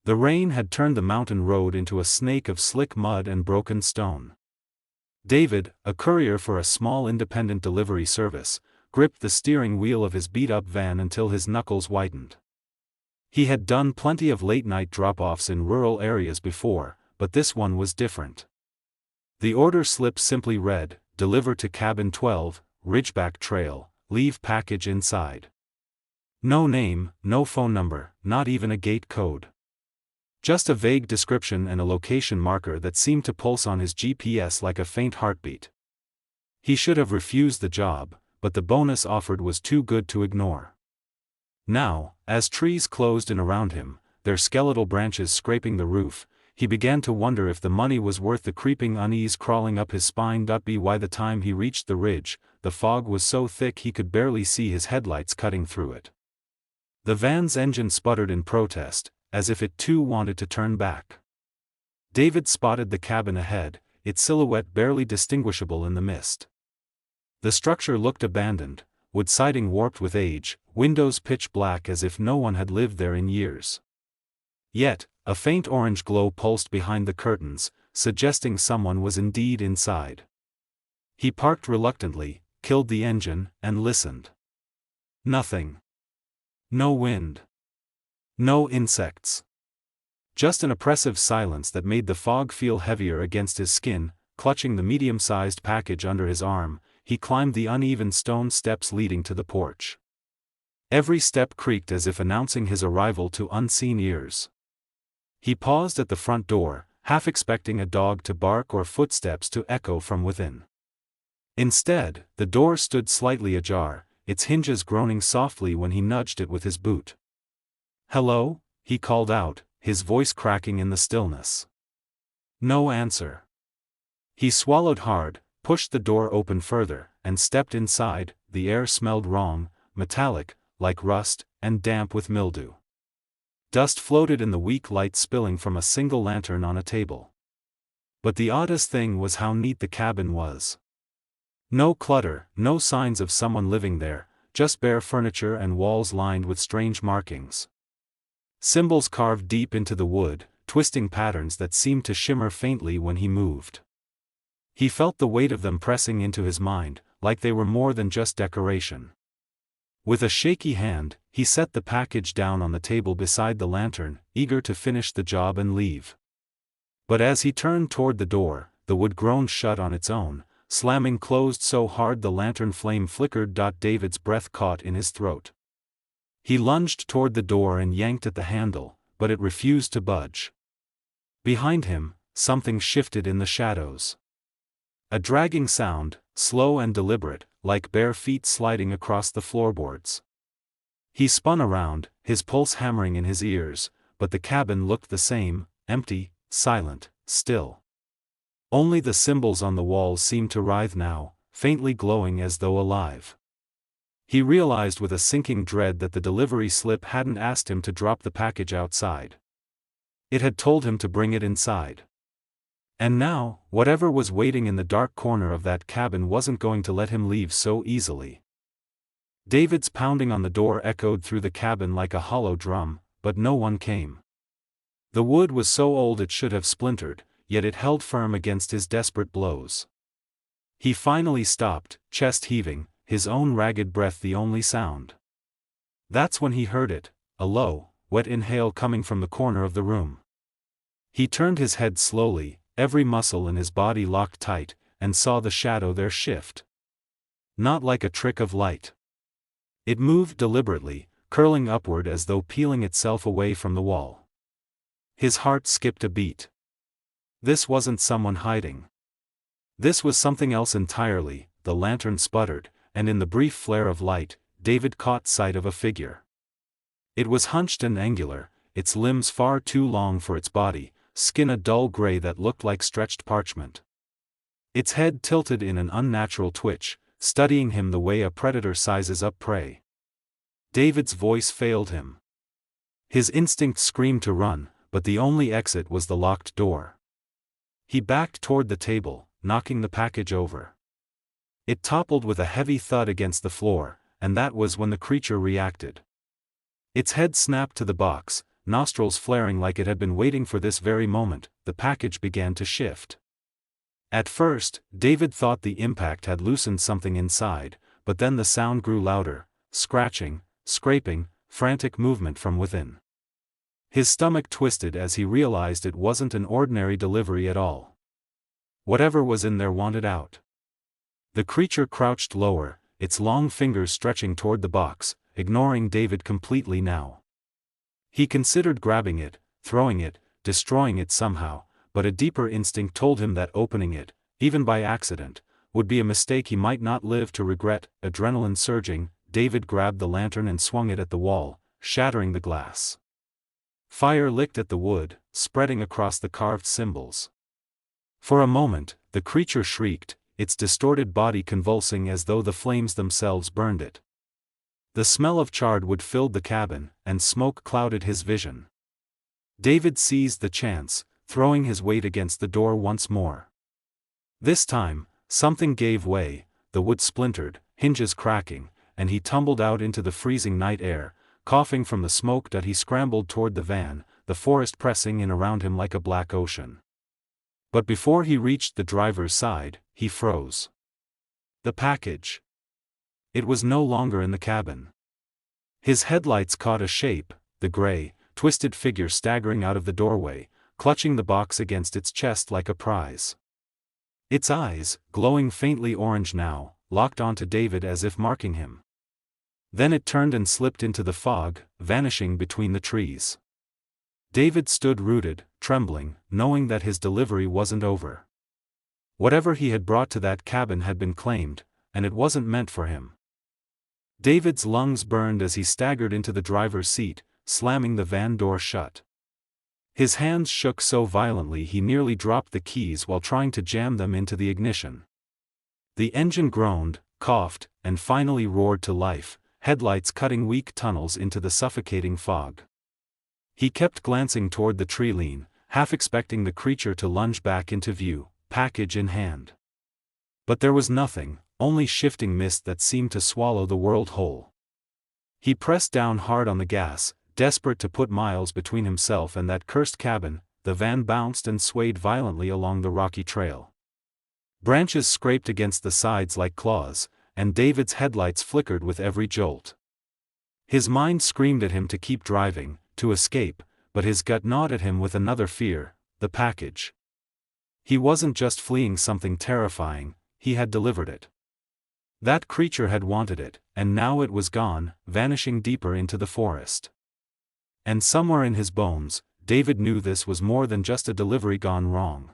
The rain had turned the mountain road into a snake of slick mud and broken stone. David, a courier for a small independent delivery service, gripped the steering wheel of his beat-up van until his knuckles whitened. He had done plenty of late-night drop-offs in rural areas before, but this one was different. The order slip simply read, "Deliver to Cabin 12, Ridgeback Trail, leave package inside." No name, no phone number, not even a gate code. Just a vague description and a location marker that seemed to pulse on his GPS like a faint heartbeat. He should have refused the job, but the bonus offered was too good to ignore. Now, as trees closed in around him, their skeletal branches scraping the roof, he began to wonder if the money was worth the creeping unease crawling up his spine. By the time he reached the ridge, the fog was so thick he could barely see his headlights cutting through it. The van's engine sputtered in protest, as if it too wanted to turn back. David spotted the cabin ahead, its silhouette barely distinguishable in the mist. The structure looked abandoned, wood siding warped with age, windows pitch black as if no one had lived there in years. Yet, a faint orange glow pulsed behind the curtains, suggesting someone was indeed inside. He parked reluctantly, killed the engine, and listened. Nothing. No wind. No insects. Just an oppressive silence that made the fog feel heavier against his skin. Clutching the medium-sized package under his arm, he climbed the uneven stone steps leading to the porch. Every step creaked as if announcing his arrival to unseen ears. He paused at the front door, half expecting a dog to bark or footsteps to echo from within. Instead, the door stood slightly ajar, its hinges groaning softly when he nudged it with his boot. "Hello?" he called out, his voice cracking in the stillness. No answer. He swallowed hard, pushed the door open further, and stepped inside. The air smelled wrong, metallic, like rust, and damp with mildew. Dust floated in the weak light spilling from a single lantern on a table. But the oddest thing was how neat the cabin was. No clutter, no signs of someone living there, just bare furniture and walls lined with strange markings. Symbols carved deep into the wood, twisting patterns that seemed to shimmer faintly when he moved. He felt the weight of them pressing into his mind, like they were more than just decoration. With a shaky hand, he set the package down on the table beside the lantern, eager to finish the job and leave. But as he turned toward the door, the wood groaned shut on its own, slamming closed so hard the lantern flame flickered. David's breath caught in his throat. He lunged toward the door and yanked at the handle, but it refused to budge. Behind him, something shifted in the shadows. A dragging sound, slow and deliberate, like bare feet sliding across the floorboards. He spun around, his pulse hammering in his ears, but the cabin looked the same, empty, silent, still. Only the symbols on the walls seemed to writhe now, faintly glowing as though alive. He realized with a sinking dread that the delivery slip hadn't asked him to drop the package outside. It had told him to bring it inside. And now, whatever was waiting in the dark corner of that cabin wasn't going to let him leave so easily. David's pounding on the door echoed through the cabin like a hollow drum, but no one came. The wood was so old it should have splintered, yet it held firm against his desperate blows. He finally stopped, chest heaving, his own ragged breath the only sound. That's when he heard it, a low, wet inhale coming from the corner of the room. He turned his head slowly, every muscle in his body locked tight, and saw the shadow there shift. Not like a trick of light. It moved deliberately, curling upward as though peeling itself away from the wall. His heart skipped a beat. This wasn't someone hiding. This was something else entirely. The lantern sputtered, and in the brief flare of light, David caught sight of a figure. It was hunched and angular, its limbs far too long for its body, skin a dull gray that looked like stretched parchment. Its head tilted in an unnatural twitch, studying him the way a predator sizes up prey. David's voice failed him. His instinct screamed to run, but the only exit was the locked door. He backed toward the table, knocking the package over. It toppled with a heavy thud against the floor, and that was when the creature reacted. Its head snapped to the box, nostrils flaring like it had been waiting for this very moment, the package began to shift. At first, David thought the impact had loosened something inside, but then the sound grew louder, scratching, scraping, frantic movement from within. His stomach twisted as he realized it wasn't an ordinary delivery at all. Whatever was in there wanted out. The creature crouched lower, its long fingers stretching toward the box, ignoring David completely now. He considered grabbing it, throwing it, destroying it somehow, but a deeper instinct told him that opening it, even by accident, would be a mistake he might not live to regret. Adrenaline surging, David grabbed the lantern and swung it at the wall, shattering the glass. Fire licked at the wood, spreading across the carved symbols. For a moment, the creature shrieked, its distorted body convulsing as though the flames themselves burned it. The smell of charred wood filled the cabin, and smoke clouded his vision. David seized the chance, throwing his weight against the door once more. This time, something gave way, the wood splintered, hinges cracking, and he tumbled out into the freezing night air, coughing from the smoke that he scrambled toward the van, the forest pressing in around him like a black ocean. But before he reached the driver's side, he froze. The package. It was no longer in the cabin. His headlights caught a shape, the gray, twisted figure staggering out of the doorway, clutching the box against its chest like a prize. Its eyes, glowing faintly orange now, locked onto David as if marking him. Then it turned and slipped into the fog, vanishing between the trees. David stood rooted, trembling, knowing that his delivery wasn't over. Whatever he had brought to that cabin had been claimed, and it wasn't meant for him. David's lungs burned as he staggered into the driver's seat, slamming the van door shut. His hands shook so violently he nearly dropped the keys while trying to jam them into the ignition. The engine groaned, coughed, and finally roared to life, headlights cutting weak tunnels into the suffocating fog. He kept glancing toward the tree lean, half expecting the creature to lunge back into view, package in hand. But there was nothing, only shifting mist that seemed to swallow the world whole. He pressed down hard on the gas, desperate to put miles between himself and that cursed cabin. The van bounced and swayed violently along the rocky trail. Branches scraped against the sides like claws, and David's headlights flickered with every jolt. His mind screamed at him to keep driving, to escape, but his gut gnawed at him with another fear, the package. He wasn't just fleeing something terrifying, he had delivered it. That creature had wanted it, and now it was gone, vanishing deeper into the forest. And somewhere in his bones, David knew this was more than just a delivery gone wrong.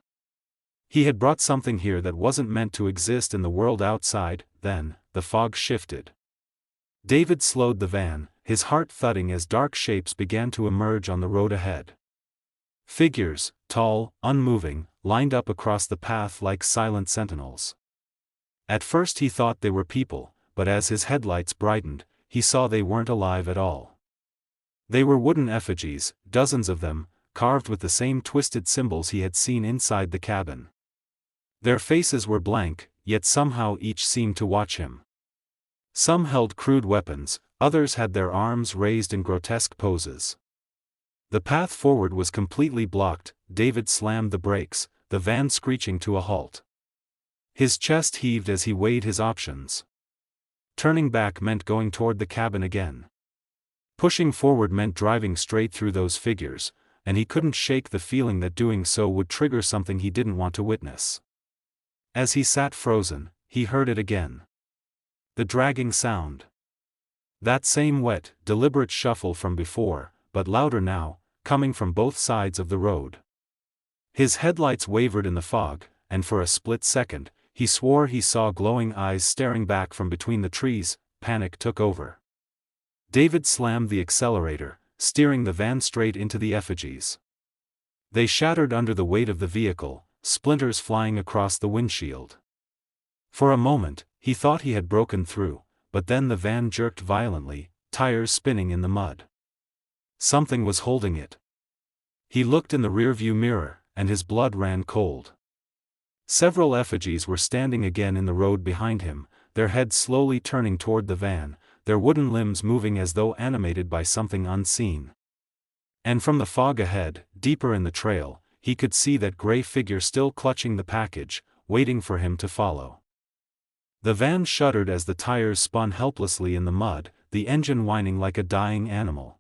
He had brought something here that wasn't meant to exist in the world outside. Then, the fog shifted. David slowed the van, his heart thudding as dark shapes began to emerge on the road ahead. Figures, tall, unmoving, lined up across the path like silent sentinels. At first he thought they were people, but as his headlights brightened, he saw they weren't alive at all. They were wooden effigies, dozens of them, carved with the same twisted symbols he had seen inside the cabin. Their faces were blank, yet somehow each seemed to watch him. Some held crude weapons, others had their arms raised in grotesque poses. The path forward was completely blocked. David slammed the brakes, the van screeching to a halt. His chest heaved as he weighed his options. Turning back meant going toward the cabin again. Pushing forward meant driving straight through those figures, and he couldn't shake the feeling that doing so would trigger something he didn't want to witness. As he sat frozen, he heard it again. The dragging sound. That same wet, deliberate shuffle from before, but louder now, coming from both sides of the road. His headlights wavered in the fog, and for a split second, he swore he saw glowing eyes staring back from between the trees. Panic took over. David slammed the accelerator, steering the van straight into the effigies. They shattered under the weight of the vehicle, splinters flying across the windshield. For a moment, he thought he had broken through, but then the van jerked violently, tires spinning in the mud. Something was holding it. He looked in the rearview mirror, and his blood ran cold. Several effigies were standing again in the road behind him, their heads slowly turning toward the van, their wooden limbs moving as though animated by something unseen. And from the fog ahead, deeper in the trail, he could see that gray figure still clutching the package, waiting for him to follow. The van shuddered as the tires spun helplessly in the mud, the engine whining like a dying animal.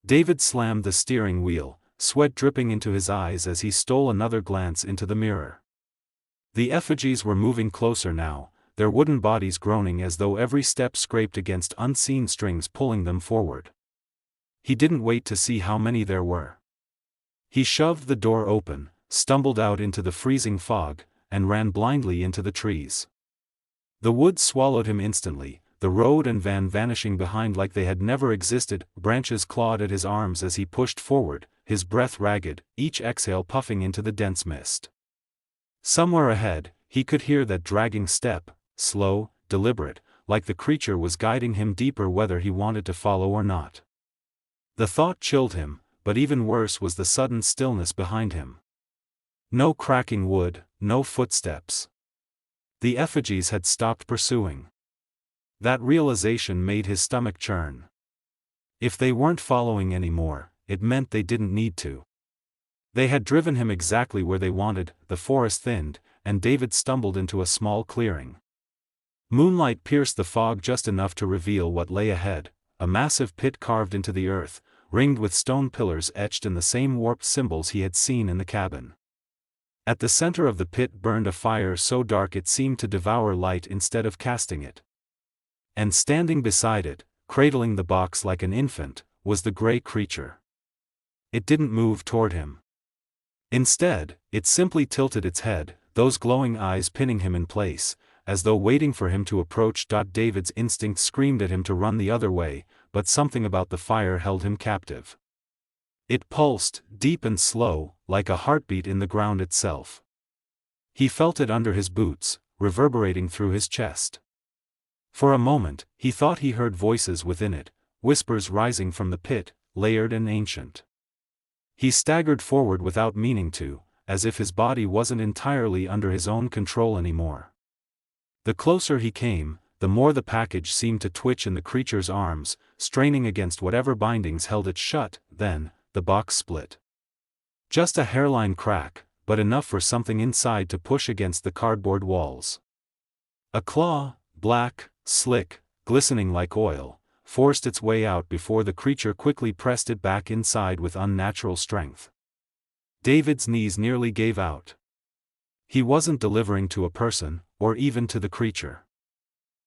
David slammed the steering wheel, sweat dripping into his eyes as he stole another glance into the mirror. The effigies were moving closer now, their wooden bodies groaning as though every step scraped against unseen strings pulling them forward. He didn't wait to see how many there were. He shoved the door open, stumbled out into the freezing fog, and ran blindly into the trees. The woods swallowed him instantly, the road and van vanishing behind like they had never existed. Branches clawed at his arms as he pushed forward, his breath ragged, each exhale puffing into the dense mist. Somewhere ahead, he could hear that dragging step, slow, deliberate, like the creature was guiding him deeper whether he wanted to follow or not. The thought chilled him, but even worse was the sudden stillness behind him. No cracking wood, no footsteps. The effigies had stopped pursuing. That realization made his stomach churn. If they weren't following anymore, it meant they didn't need to. They had driven him exactly where they wanted. The forest thinned, and David stumbled into a small clearing. Moonlight pierced the fog just enough to reveal what lay ahead, a massive pit carved into the earth, ringed with stone pillars etched in the same warped symbols he had seen in the cabin. At the center of the pit burned a fire so dark it seemed to devour light instead of casting it. And standing beside it, cradling the box like an infant, was the gray creature. It didn't move toward him. Instead, it simply tilted its head, those glowing eyes pinning him in place, as though waiting for him to approach. David's instinct screamed at him to run the other way, but something about the fire held him captive. It pulsed, deep and slow, like a heartbeat in the ground itself. He felt it under his boots, reverberating through his chest. For a moment, he thought he heard voices within it, whispers rising from the pit, layered and ancient. He staggered forward without meaning to, as if his body wasn't entirely under his own control anymore. The closer he came, the more the package seemed to twitch in the creature's arms, straining against whatever bindings held it shut. Then, the box split. Just a hairline crack, but enough for something inside to push against the cardboard walls. A claw, black, slick, glistening like oil, forced its way out before the creature quickly pressed it back inside with unnatural strength. David's knees nearly gave out. He wasn't delivering to a person, or even to the creature.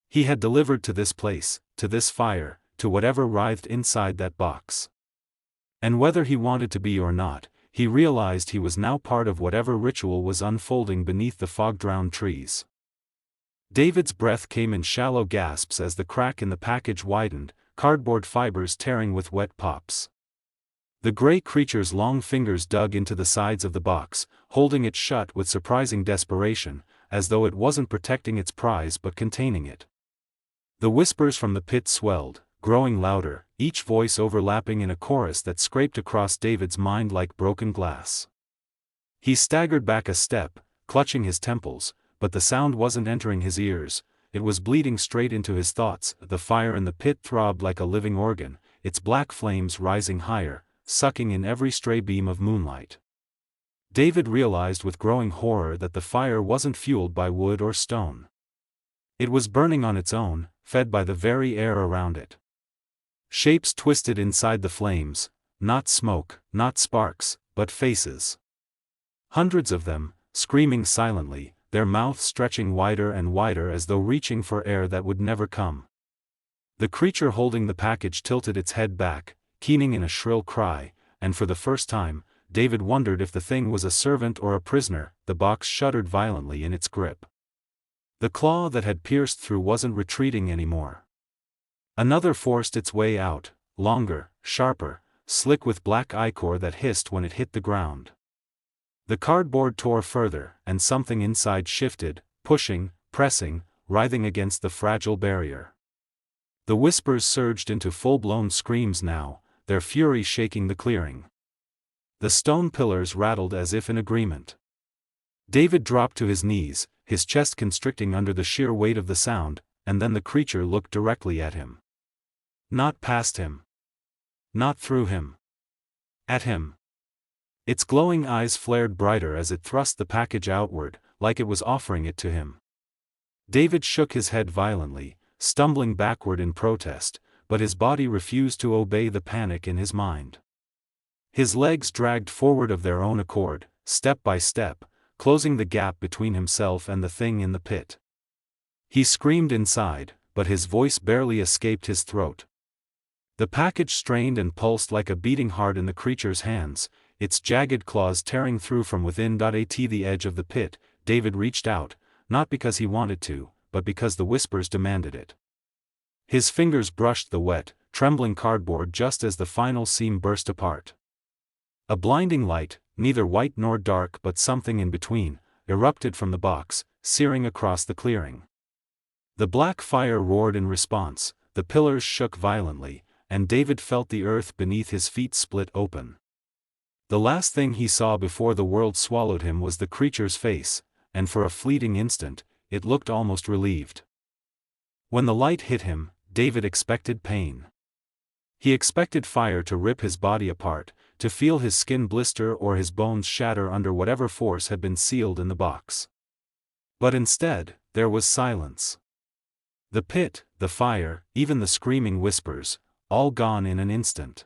He had delivered to this place, to this fire, to whatever writhed inside that box. And whether he wanted to be or not, he realized he was now part of whatever ritual was unfolding beneath the fog-drowned trees. David's breath came in shallow gasps as the crack in the package widened, cardboard fibers tearing with wet pops. The gray creature's long fingers dug into the sides of the box, holding it shut with surprising desperation, as though it wasn't protecting its prize but containing it. The whispers from the pit swelled, growing louder, each voice overlapping in a chorus that scraped across David's mind like broken glass. He staggered back a step, clutching his temples, but the sound wasn't entering his ears, it was bleeding straight into his thoughts. The fire in the pit throbbed like a living organ, its black flames rising higher, sucking in every stray beam of moonlight. David realized with growing horror that the fire wasn't fueled by wood or stone. It was burning on its own, fed by the very air around it. Shapes twisted inside the flames, not smoke, not sparks, but faces. Hundreds of them, screaming silently, their mouths stretching wider and wider as though reaching for air that would never come. The creature holding the package tilted its head back, keening in a shrill cry, and for the first time, David wondered if the thing was a servant or a prisoner. The box shuddered violently in its grip. The claw that had pierced through wasn't retreating anymore. Another forced its way out, longer, sharper, slick with black ichor that hissed when it hit the ground. The cardboard tore further, and something inside shifted, pushing, pressing, writhing against the fragile barrier. The whispers surged into full-blown screams now, their fury shaking the clearing. The stone pillars rattled as if in agreement. David dropped to his knees, his chest constricting under the sheer weight of the sound, and then the creature looked directly at him. Not past him. Not through him. At him. Its glowing eyes flared brighter as it thrust the package outward, like it was offering it to him. David shook his head violently, stumbling backward in protest, but his body refused to obey the panic in his mind. His legs dragged forward of their own accord, step by step, closing the gap between himself and the thing in the pit. He screamed inside, but his voice barely escaped his throat. The package strained and pulsed like a beating heart in the creature's hands, its jagged claws tearing through from within. At the edge of the pit, David reached out, not because he wanted to, but because the whispers demanded it. His fingers brushed the wet, trembling cardboard just as the final seam burst apart. A blinding light, neither white nor dark but something in between, erupted from the box, searing across the clearing. The black fire roared in response, the pillars shook violently, and David felt the earth beneath his feet split open. The last thing he saw before the world swallowed him was the creature's face, and for a fleeting instant, it looked almost relieved. When the light hit him, David expected pain. He expected fire to rip his body apart, to feel his skin blister or his bones shatter under whatever force had been sealed in the box. But instead, there was silence. The pit, the fire, even the screaming whispers, all gone in an instant.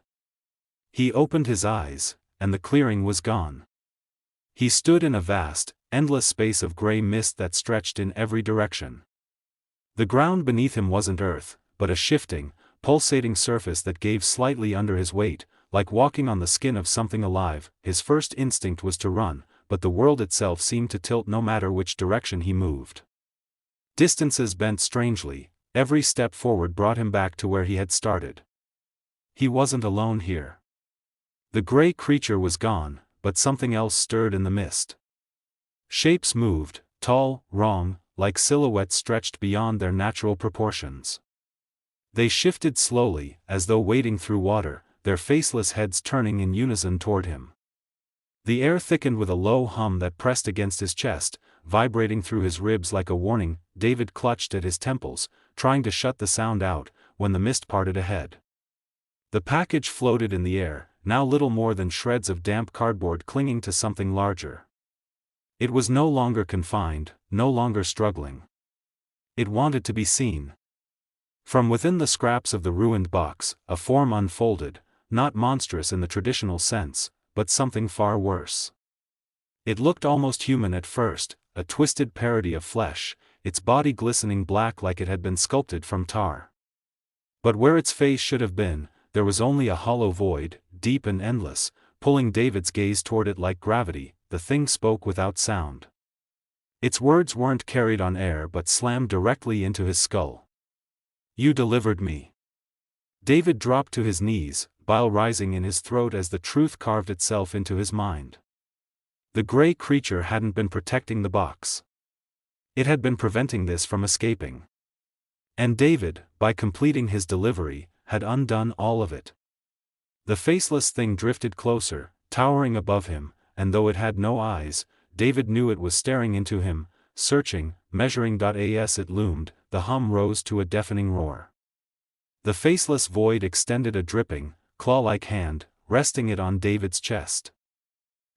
He opened his eyes, and the clearing was gone. He stood in a vast, endless space of gray mist that stretched in every direction. The ground beneath him wasn't earth, but a shifting, pulsating surface that gave slightly under his weight, like walking on the skin of something alive. His first instinct was to run, but the world itself seemed to tilt no matter which direction he moved. Distances bent strangely, every step forward brought him back to where he had started. He wasn't alone here. The gray creature was gone, but something else stirred in the mist. Shapes moved, tall, wrong, like silhouettes stretched beyond their natural proportions. They shifted slowly, as though wading through water, their faceless heads turning in unison toward him. The air thickened with a low hum that pressed against his chest, vibrating through his ribs like a warning. David clutched at his temples, trying to shut the sound out, when the mist parted ahead. The package floated in the air, now little more than shreds of damp cardboard clinging to something larger. It was no longer confined, no longer struggling. It wanted to be seen. From within the scraps of the ruined box, a form unfolded, not monstrous in the traditional sense, but something far worse. It looked almost human at first, a twisted parody of flesh, its body glistening black like it had been sculpted from tar. But where its face should have been, there was only a hollow void, deep and endless, pulling David's gaze toward it like gravity. The thing spoke without sound. Its words weren't carried on air but slammed directly into his skull. "You delivered me." David dropped to his knees, bile rising in his throat as the truth carved itself into his mind. The gray creature hadn't been protecting the box. It had been preventing this from escaping. And David, by completing his delivery, had undone all of it. The faceless thing drifted closer, towering above him, and though it had no eyes, David knew it was staring into him, searching, measuring. As it loomed, the hum rose to a deafening roar. The faceless void extended a dripping, claw-like hand, resting it on David's chest.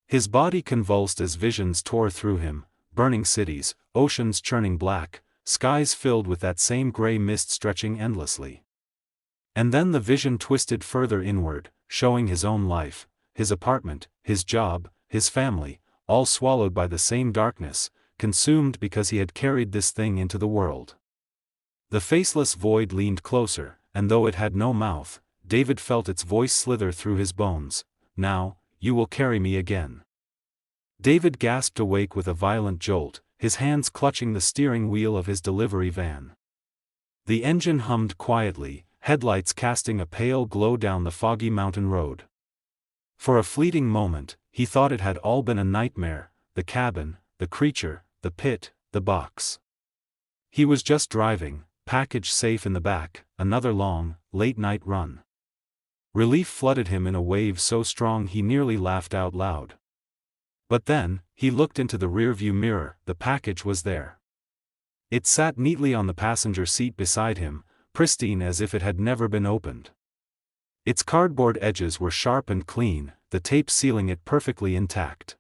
His body convulsed as visions tore through him, burning cities, oceans churning black, skies filled with that same gray mist stretching endlessly. And then the vision twisted further inward, showing his own life, his apartment, his job, his family, all swallowed by the same darkness, consumed because he had carried this thing into the world. The faceless void leaned closer, and though it had no mouth, David felt its voice slither through his bones. "Now, you will carry me again." David gasped awake with a violent jolt, his hands clutching the steering wheel of his delivery van. The engine hummed quietly, headlights casting a pale glow down the foggy mountain road. For a fleeting moment, he thought it had all been a nightmare, the cabin, the creature, the pit, the box. He was just driving, package safe in the back, another long, late-night run. Relief flooded him in a wave so strong he nearly laughed out loud. But then, he looked into the rearview mirror. The package was there. It sat neatly on the passenger seat beside him, pristine as if it had never been opened. Its cardboard edges were sharp and clean, the tape sealing it perfectly intact.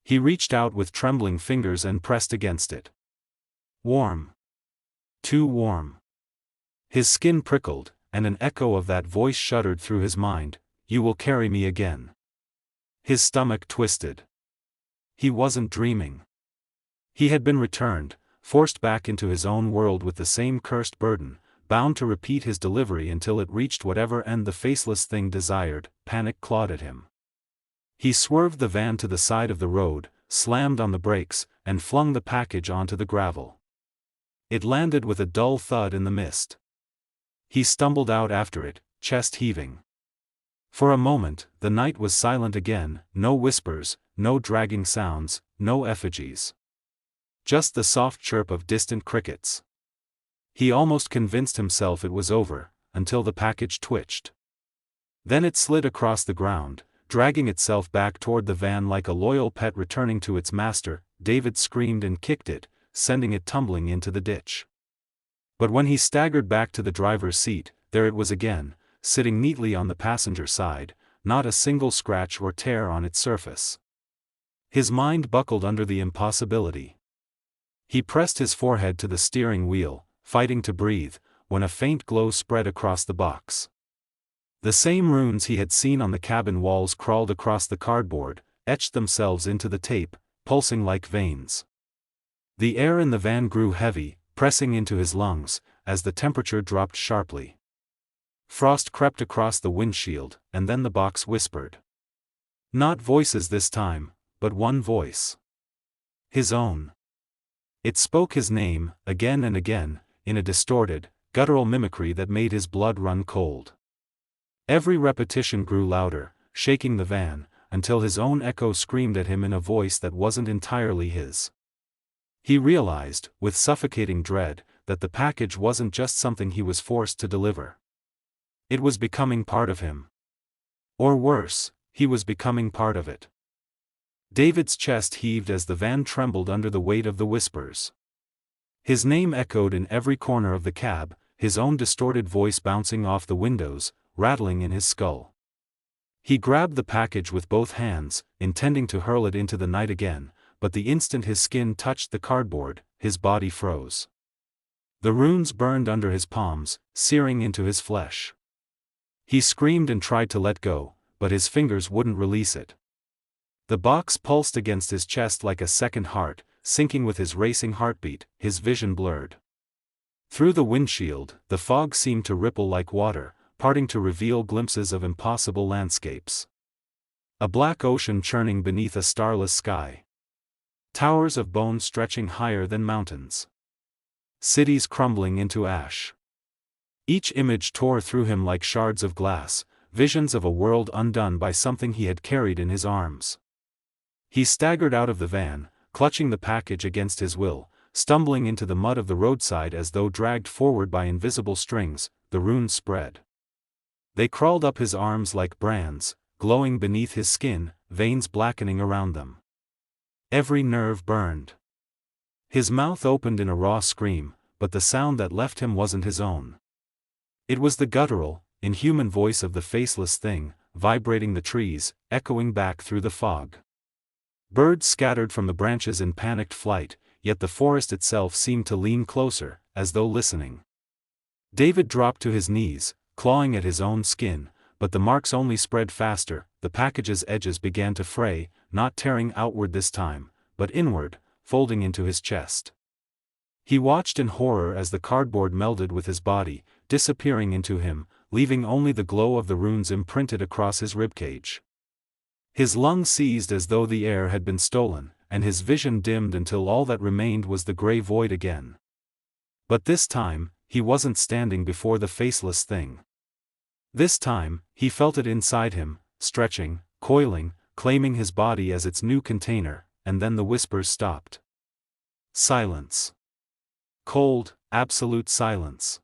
He reached out with trembling fingers and pressed against it. Warm. Too warm. His skin prickled, and an echo of that voice shuddered through his mind, "You will carry me again." His stomach twisted. He wasn't dreaming. He had been returned, forced back into his own world with the same cursed burden, bound to repeat his delivery until it reached whatever end the faceless thing desired. Panic clawed at him. He swerved the van to the side of the road, slammed on the brakes, and flung the package onto the gravel. It landed with a dull thud in the mist. He stumbled out after it, chest heaving. For a moment, the night was silent again, no whispers, no dragging sounds, no effigies. Just the soft chirp of distant crickets. He almost convinced himself it was over, until the package twitched. Then it slid across the ground, dragging itself back toward the van like a loyal pet returning to its master. David screamed and kicked it, sending it tumbling into the ditch. But when he staggered back to the driver's seat, there it was again, sitting neatly on the passenger side, not a single scratch or tear on its surface. His mind buckled under the impossibility. He pressed his forehead to the steering wheel, fighting to breathe, when a faint glow spread across the box. The same runes he had seen on the cabin walls crawled across the cardboard, etched themselves into the tape, pulsing like veins. The air in the van grew heavy, pressing into his lungs, as the temperature dropped sharply. Frost crept across the windshield, and then the box whispered. Not voices this time, but one voice. His own. It spoke his name, again and again, in a distorted, guttural mimicry that made his blood run cold. Every repetition grew louder, shaking the van, until his own echo screamed at him in a voice that wasn't entirely his. He realized, with suffocating dread, that the package wasn't just something he was forced to deliver. It was becoming part of him. Or worse, he was becoming part of it. David's chest heaved as the van trembled under the weight of the whispers. His name echoed in every corner of the cab, his own distorted voice bouncing off the windows, rattling in his skull. He grabbed the package with both hands, intending to hurl it into the night again, but the instant his skin touched the cardboard, his body froze. The runes burned under his palms, searing into his flesh. He screamed and tried to let go, but his fingers wouldn't release it. The box pulsed against his chest like a second heart, syncing with his racing heartbeat, his vision blurred. Through the windshield, the fog seemed to ripple like water, parting to reveal glimpses of impossible landscapes. A black ocean churning beneath a starless sky. Towers of bone stretching higher than mountains. Cities crumbling into ash. Each image tore through him like shards of glass, visions of a world undone by something he had carried in his arms. He staggered out of the van, clutching the package against his will, stumbling into the mud of the roadside as though dragged forward by invisible strings. The runes spread. They crawled up his arms like brands, glowing beneath his skin, veins blackening around them. Every nerve burned. His mouth opened in a raw scream, but the sound that left him wasn't his own. It was the guttural, inhuman voice of the faceless thing, vibrating the trees, echoing back through the fog. Birds scattered from the branches in panicked flight, yet the forest itself seemed to lean closer, as though listening. David dropped to his knees, clawing at his own skin, but the marks only spread faster. The package's edges began to fray, not tearing outward this time, but inward, folding into his chest. He watched in horror as the cardboard melded with his body, disappearing into him, leaving only the glow of the runes imprinted across his ribcage. His lungs seized as though the air had been stolen, and his vision dimmed until all that remained was the gray void again. But this time, he wasn't standing before the faceless thing. This time, he felt it inside him, stretching, coiling, claiming his body as its new container, and then the whispers stopped. Silence. Cold, absolute silence.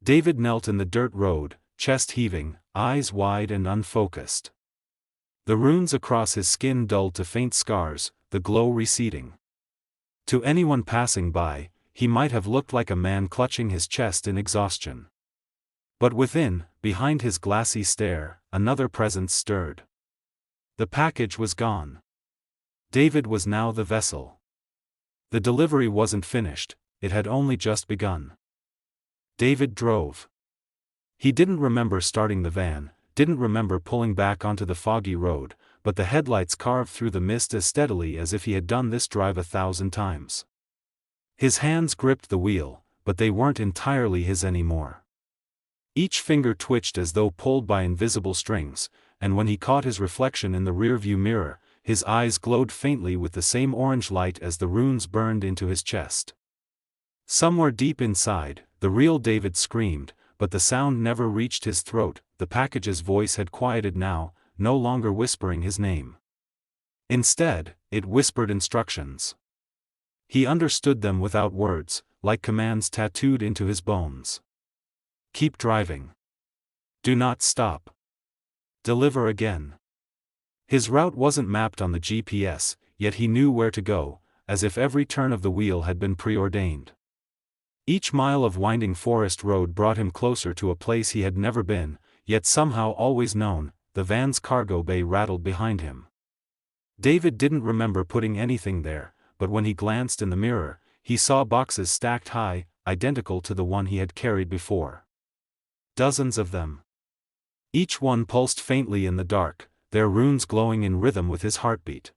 David knelt in the dirt road, chest heaving, eyes wide and unfocused. The runes across his skin dulled to faint scars, the glow receding. To anyone passing by, he might have looked like a man clutching his chest in exhaustion. But within, behind his glassy stare, another presence stirred. The package was gone. David was now the vessel. The delivery wasn't finished, it had only just begun. David drove. He didn't remember starting the van, didn't remember pulling back onto the foggy road, but the headlights carved through the mist as steadily as if he had done this drive 1,000 times. His hands gripped the wheel, but they weren't entirely his anymore. Each finger twitched as though pulled by invisible strings, and when he caught his reflection in the rearview mirror, his eyes glowed faintly with the same orange light as the runes burned into his chest. Somewhere deep inside, the real David screamed, but the sound never reached his throat. The package's voice had quieted now, no longer whispering his name. Instead, it whispered instructions. He understood them without words, like commands tattooed into his bones. Keep driving. Do not stop. Deliver again. His route wasn't mapped on the GPS, yet he knew where to go, as if every turn of the wheel had been preordained. Each mile of winding forest road brought him closer to a place he had never been, yet somehow always known. The van's cargo bay rattled behind him. David didn't remember putting anything there, but when he glanced in the mirror, he saw boxes stacked high, identical to the one he had carried before. Dozens of them. Each one pulsed faintly in the dark, their runes glowing in rhythm with his heartbeat.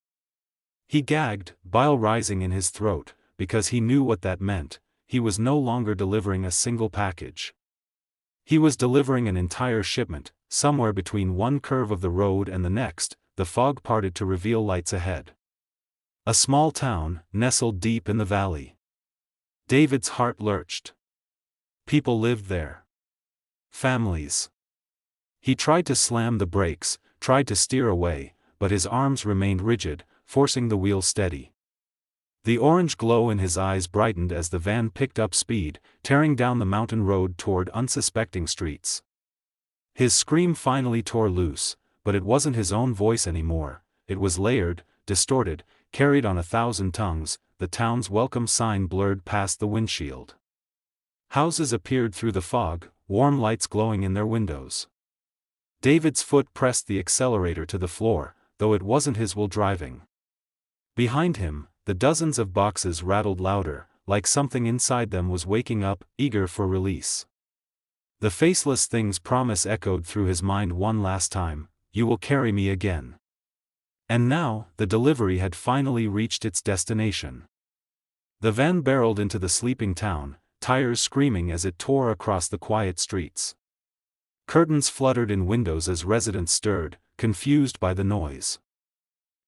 He gagged, bile rising in his throat, because he knew what that meant. He was no longer delivering a single package. He was delivering an entire shipment. Somewhere between one curve of the road and the next, the fog parted to reveal lights ahead. A small town, nestled deep in the valley. David's heart lurched. People lived there. Families. He tried to slam the brakes, tried to steer away, but his arms remained rigid, forcing the wheel steady. The orange glow in his eyes brightened as the van picked up speed, tearing down the mountain road toward unsuspecting streets. His scream finally tore loose, but it wasn't his own voice anymore. It was layered, distorted, carried on 1,000 tongues. The town's welcome sign blurred past the windshield. Houses appeared through the fog, warm lights glowing in their windows. David's foot pressed the accelerator to the floor, though it wasn't his will driving. Behind him, the dozens of boxes rattled louder, like something inside them was waking up, eager for release. The faceless thing's promise echoed through his mind one last time, "You will carry me again." And now, the delivery had finally reached its destination. The van barreled into the sleeping town, tires screaming as it tore across the quiet streets. Curtains fluttered in windows as residents stirred, confused by the noise.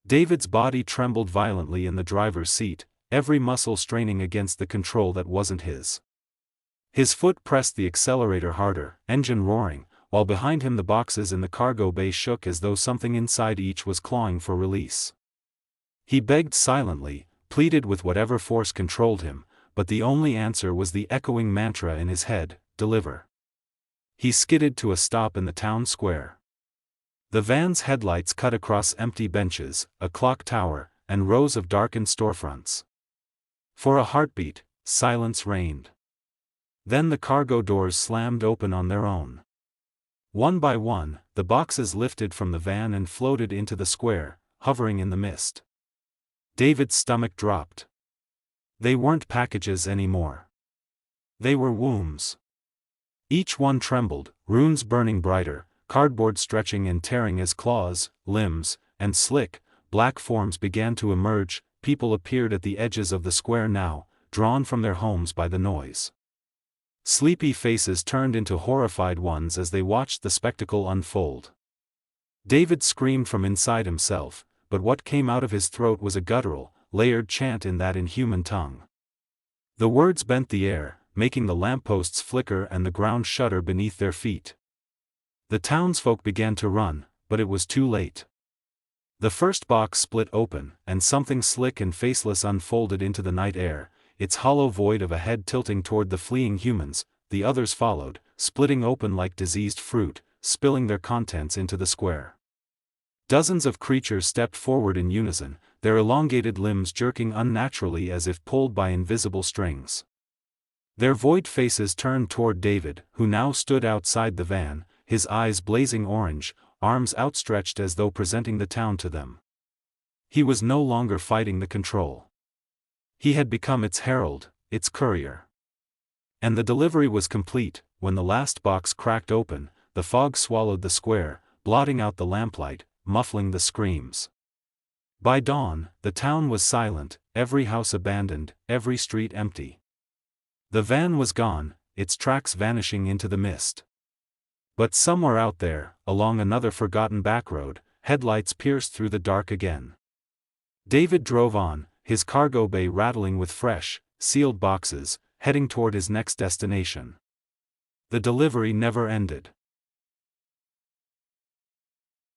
David's body trembled violently in the driver's seat, every muscle straining against the control that wasn't his. His foot pressed the accelerator harder, engine roaring, while behind him the boxes in the cargo bay shook as though something inside each was clawing for release. He begged silently, pleaded with whatever force controlled him, but the only answer was the echoing mantra in his head, "Deliver." He skidded to a stop in the town square. The van's headlights cut across empty benches, a clock tower, and rows of darkened storefronts. For a heartbeat, silence reigned. Then the cargo doors slammed open on their own. One by one, the boxes lifted from the van and floated into the square, hovering in the mist. David's stomach dropped. They weren't packages anymore. They were wombs. Each one trembled, runes burning brighter, cardboard stretching and tearing as claws, limbs, and slick, black forms began to emerge. People appeared at the edges of the square now, drawn from their homes by the noise. Sleepy faces turned into horrified ones as they watched the spectacle unfold. David screamed from inside himself, but what came out of his throat was a guttural, layered chant in that inhuman tongue. The words bent the air, making the lampposts flicker and the ground shudder beneath their feet. The townsfolk began to run, but it was too late. The first box split open, and something slick and faceless unfolded into the night air, its hollow void of a head tilting toward the fleeing humans. The others followed, splitting open like diseased fruit, spilling their contents into the square. Dozens of creatures stepped forward in unison, their elongated limbs jerking unnaturally as if pulled by invisible strings. Their void faces turned toward David, who now stood outside the van, his eyes blazing orange, arms outstretched as though presenting the town to them. He was no longer fighting the control. He had become its herald, its courier. And the delivery was complete. When the last box cracked open, the fog swallowed the square, blotting out the lamplight, muffling the screams. By dawn, the town was silent, every house abandoned, every street empty. The van was gone, its tracks vanishing into the mist. But somewhere out there, along another forgotten backroad, headlights pierced through the dark again. David drove on, his cargo bay rattling with fresh, sealed boxes, heading toward his next destination. The delivery never ended.